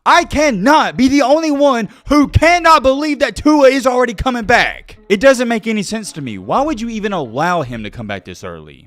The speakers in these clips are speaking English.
I cannot be the only one who cannot believe that Tua is already coming back. It doesn't make any sense to me. Why would you even allow him to come back this early?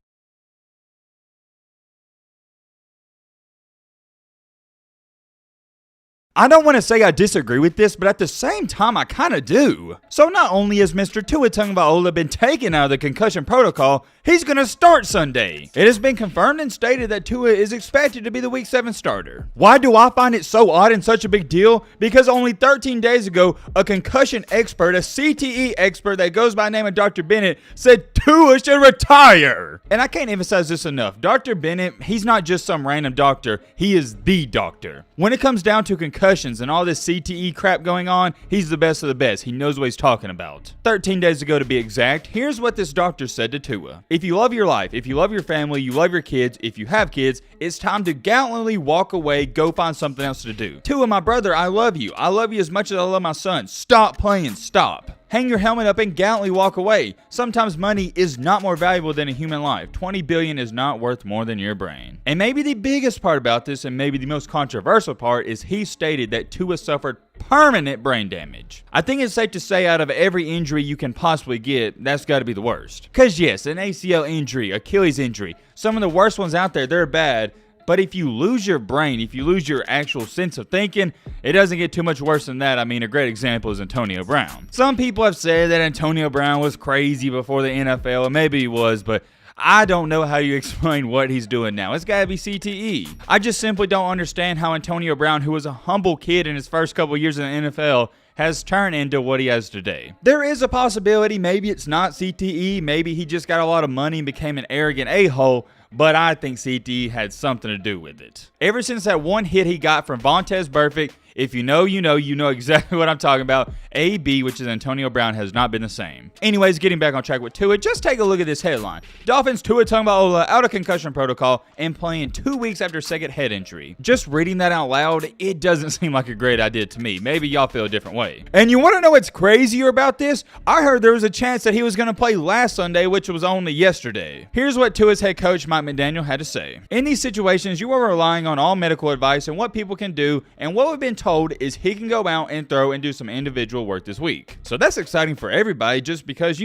I don't want to say I disagree with this, but at the same time, I kind of do. So not only has Mr. Tua Tagovailoa been taken out of the concussion protocol, he's going to start Sunday. It has been confirmed and stated that Tua is expected to be the Week 7 starter. Why do I find it so odd and such a big deal? Because only 13 days ago, a concussion expert, a CTE expert that goes by the name of Dr. Bennett, said Tua should retire. And I can't emphasize this enough. Dr. Bennett, he's not just some random doctor. He is the doctor. When it comes down to concussions and all this CTE crap going on, he's the best of the best. He knows what he's talking about. 13 days ago to be exact, here's what this doctor said to Tua. If you love your life, if you love your family, you love your kids, if you have kids, it's time to gallantly walk away, go find something else to do. Tua, my brother, I love you. I love you as much as I love my son. Stop playing, stop. Hang your helmet up and gallantly walk away. Sometimes money is not more valuable than a human life. $20 billion is not worth more than your brain. And maybe the biggest part about this, and maybe the most controversial part, is he stated that Tua suffered permanent brain damage. I think it's safe to say out of every injury you can possibly get, that's got to be the worst. Because yes, an ACL injury, Achilles injury, some of the worst ones out there, they're bad. But if you lose your brain, if you lose your actual sense of thinking, it doesn't get too much worse than that. I mean, a great example is Antonio Brown. Some people have said that Antonio Brown was crazy before the NFL, and maybe he was, but I don't know how you explain what he's doing now. It's got to be CTE. I just simply don't understand how Antonio Brown, who was a humble kid in his first couple of years in the NFL, has turned into what he has today. There is a possibility maybe it's not CTE, maybe he just got a lot of money and became an arrogant a-hole, but I think CTE had something to do with it. Ever since that one hit he got from Vontaze Burfict, if you know, you know exactly what I'm talking about. AB, which is Antonio Brown, has not been the same. Anyways, getting back on track with Tua, just take a look at this headline. Dolphins Tua Tagovailoa out of concussion protocol and playing 2 weeks after second head injury. Just reading that out loud, it doesn't seem like a great idea to me. Maybe y'all feel a different way. And you want to know what's crazier about this? I heard there was a chance that he was going to play last Sunday, which was only yesterday. Here's what Tua's head coach Mike McDaniel had to say. In these situations, you are relying on all medical advice and what people can do, and what we've been told is he can go out and throw and do some individual work this week. So that's exciting for everybody just because,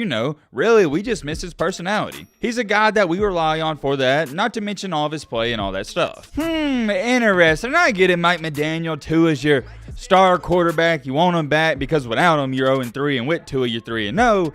really we just miss his personality. He's a guy that we rely on for that, not to mention all of his play and all that stuff. Interesting. I get it, Mike McDaniel. Tua's your star quarterback. You want him back because without him you're 0-3, and with Tua you're 3-0.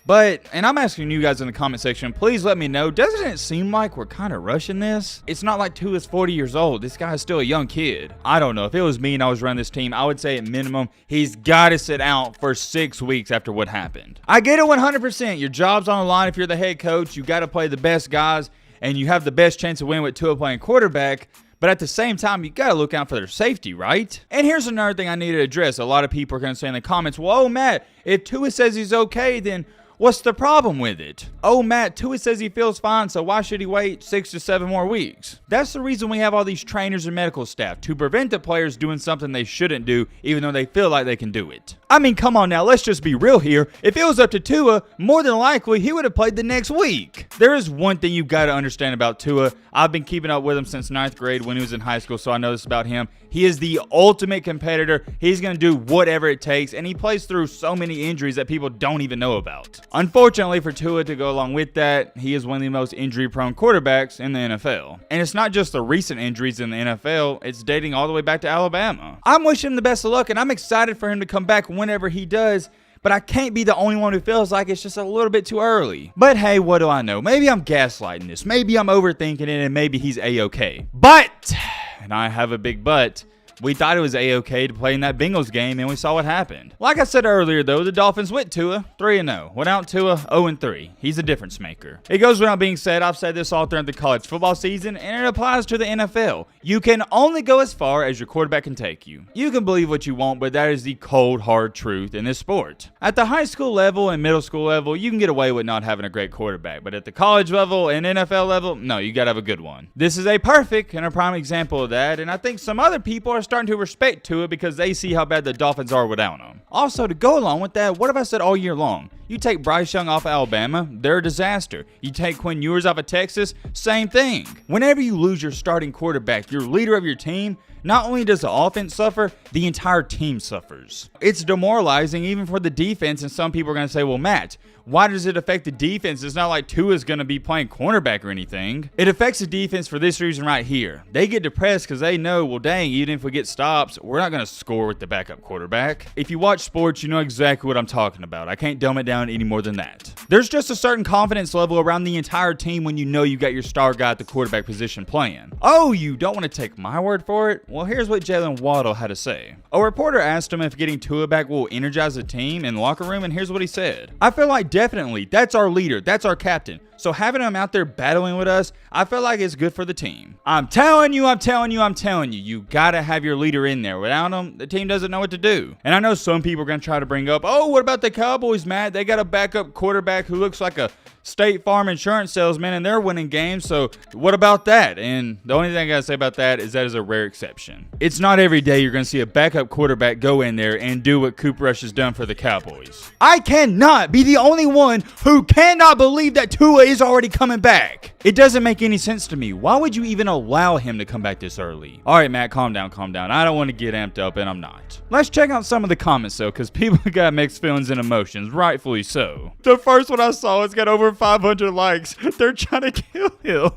But, and I'm asking you guys in the comment section, please let me know, doesn't it seem like we're kind of rushing this? It's not like Tua's 40 years old. This guy's still a young kid. I don't know. If it was me and I was running this team, I would say at minimum, he's got to sit out for 6 weeks after what happened. I get it 100%. Your job's on the line if you're the head coach. You got to play the best guys, and you have the best chance of winning with Tua playing quarterback. But at the same time, you got to look out for their safety, right? And here's another thing I need to address. A lot of people are going to say in the comments, well, oh, Matt, if Tua says he's okay, then what's the problem with it? Oh, Matt, Tua says he feels fine, so why should he wait 6 to 7 more weeks? That's the reason we have all these trainers and medical staff, to prevent the players doing something they shouldn't do, even though they feel like they can do it. I mean, come on now, let's just be real here. If it was up to Tua, more than likely, he would have played the next week. There is one thing you've got to understand about Tua. I've been keeping up with him since 9th grade when he was in high school, so I know this about him. He is the ultimate competitor. He's going to do whatever it takes, and he plays through so many injuries that people don't even know about. Unfortunately for Tua, to go along with that, he is one of the most injury-prone quarterbacks in the NFL. And it's not just the recent injuries in the NFL, it's dating all the way back to Alabama. I'm wishing him the best of luck, and I'm excited for him to come back whenever he does, but I can't be the only one who feels like it's just a little bit too early. But hey, what do I know? Maybe I'm gaslighting this. Maybe I'm overthinking it, and maybe he's A-okay. But, and I have a big but, we thought it was A-okay to play in that Bengals game, and we saw what happened. Like I said earlier, though, the Dolphins with Tua, 3-0. Without Tua, 0-3. He's a difference maker. It goes without being said, I've said this all throughout the college football season, and it applies to the NFL. You can only go as far as your quarterback can take you. You can believe what you want, but that is the cold, hard truth in this sport. At the high school level and middle school level, you can get away with not having a great quarterback, but at the college level and NFL level, no, you gotta have a good one. This is a perfect and a prime example of that, and I think some other people are starting to respect to it because they see how bad the Dolphins are without him. Also, to go along with that, what have I said all year long? You take Bryce Young off of Alabama, they're a disaster. You take Quinn Ewers off of Texas, same thing. Whenever you lose your starting quarterback, your leader of your team, not only does the offense suffer, the entire team suffers. It's demoralizing even for the defense, and some people are going to say, well, Matt, why does it affect the defense? It's not like Tua's going to be playing cornerback or anything. It affects the defense for this reason right here. They get depressed because they know, well, dang, even if we get stops, we're not going to score with the backup quarterback. If you watch sports, you know exactly what I'm talking about. I can't dumb it down any more than that. There's just a certain confidence level around the entire team when you know you got your star guy at the quarterback position playing. Oh, you don't want to take my word for it? Well, here's what Jalen Waddle had to say. A reporter asked him if getting Tua back will energize the team in the locker room, and here's what he said. I feel like definitely, that's our leader, that's our captain. So having him out there battling with us, I feel like it's good for the team. I'm telling you, you gotta have your leader in there. Without him, the team doesn't know what to do. And I know some people are gonna try to bring up, oh, what about the Cowboys, Matt? They got a backup quarterback who looks like a State Farm insurance salesman, and they're winning games, so what about that? And the only thing I gotta say about that is a rare exception. It's not every day you're gonna see a backup quarterback go in there and do what Cooper Rush has done for the Cowboys. I cannot be the only one who cannot believe that Tua is already coming back. It doesn't make any sense to me. Why would you even allow him to come back this early? All right, Matt, calm down. I don't want to get amped up, and I'm not. Let's check out some of the comments, though, because people got mixed feelings and emotions, rightfully so. The first one I saw has got over 500 likes. They're trying to kill him.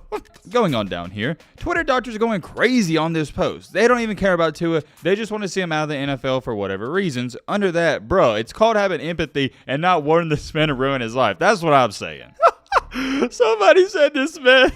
Going on down here, Twitter doctors are going crazy on this post. They don't even care about Tua. They just want to see him out of the NFL for whatever reasons. Under that, bro, it's called having empathy and not wanting this man to ruin his life. That's what I'm saying. Somebody said this man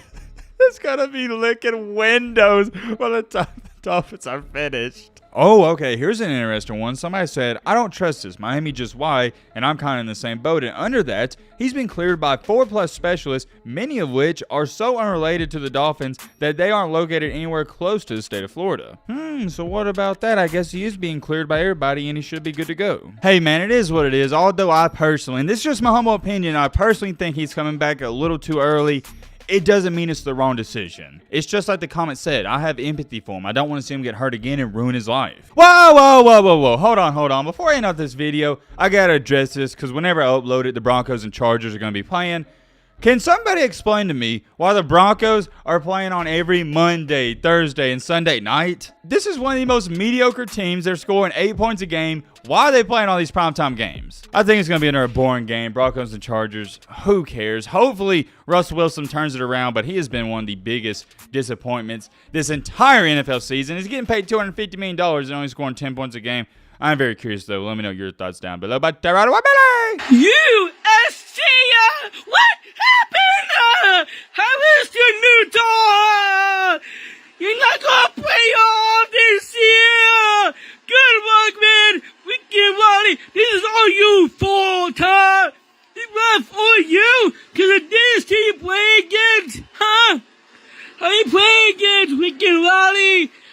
is going to be licking windows by the time the Dolphins are finished. Oh, okay, here's an interesting one. Somebody said, I don't trust this. Miami just why? And I'm kind of in the same boat. And under that, he's been cleared by 4+ specialists, many of which are so unrelated to the Dolphins that they aren't located anywhere close to the state of Florida. So what about that? I guess he is being cleared by everybody and he should be good to go. Hey, man, it is what it is. Although I personally, and this is just my humble opinion, I personally think he's coming back a little too early. It doesn't mean it's the wrong decision. It's just like the comment said. I have empathy for him. I don't want to see him get hurt again and ruin his life. Whoa. Hold on. Before I end off this video, I got to address this because whenever I upload it, the Broncos and Chargers are going to be playing. Can somebody explain to me why the Broncos are playing on every Monday, Thursday, and Sunday night? This is one of the most mediocre teams. They're scoring 8 points a game. Why are they playing all these primetime games? I think it's going to be another boring game. Broncos and Chargers, who cares? Hopefully, Russell Wilson turns it around, but he has been one of the biggest disappointments this entire NFL season. He's getting paid $250 million and only scoring 10 points a game. I'm very curious, though. Let me know your thoughts down below. But USC! What happened? How is your new door? You're not gonna play off this year! Good luck, man! We get money! This is all you fault, huh? It's not for you! Cause of this team you play against, huh? How you play against Wicked Wally?